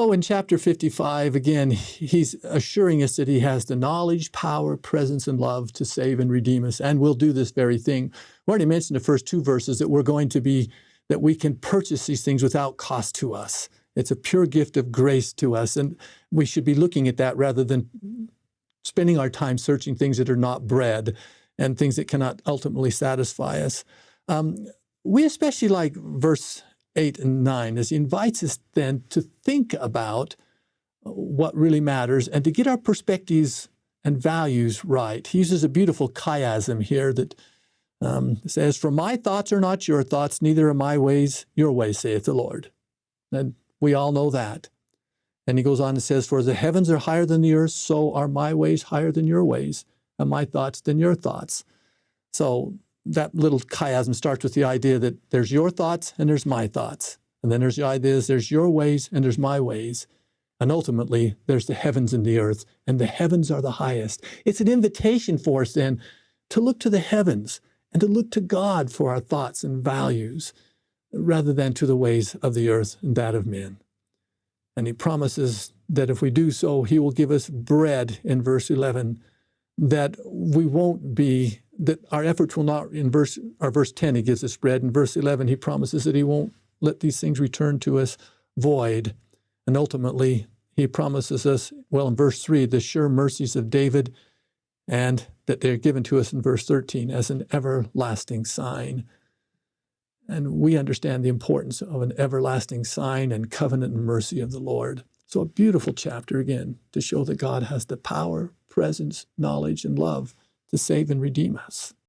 Oh, in chapter 55, again, he's assuring us that he has the knowledge, power, presence, and love to save and redeem us, and will do this very thing. We already mentioned the first two verses that that we can purchase these things without cost to us. It's a pure gift of grace to us, and we should be looking at that rather than spending our time searching things that are not bread and things that cannot ultimately satisfy us. We especially like verse 8 and 9, as he invites us then to think about what really matters and to get our perspectives and values right. He uses a beautiful chiasm here that says, "For my thoughts are not your thoughts, neither are my ways your ways, saith the Lord." And we all know that. And he goes on and says, "For as the heavens are higher than the earth, so are my ways higher than your ways, and my thoughts than your thoughts." So that little chiasm starts with the idea that there's your thoughts and there's my thoughts. And then there's the idea there's your ways and there's my ways. And ultimately, there's the heavens and the earth, and the heavens are the highest. It's an invitation for us then to look to the heavens and to look to God for our thoughts and values, rather than to the ways of the earth and that of men. And he promises that if we do so, he will give us bread in verse 11, that we won't be, that our efforts will not, in verse 10, he gives us bread. In verse 11, he promises that he won't let these things return to us void. And ultimately, he promises us, well, in verse 3, the sure mercies of David, and that they're given to us in verse 13 as an everlasting sign. And we understand the importance of an everlasting sign and covenant and mercy of the Lord. So a beautiful chapter, again, to show that God has the power, presence, knowledge, and love to save and redeem us.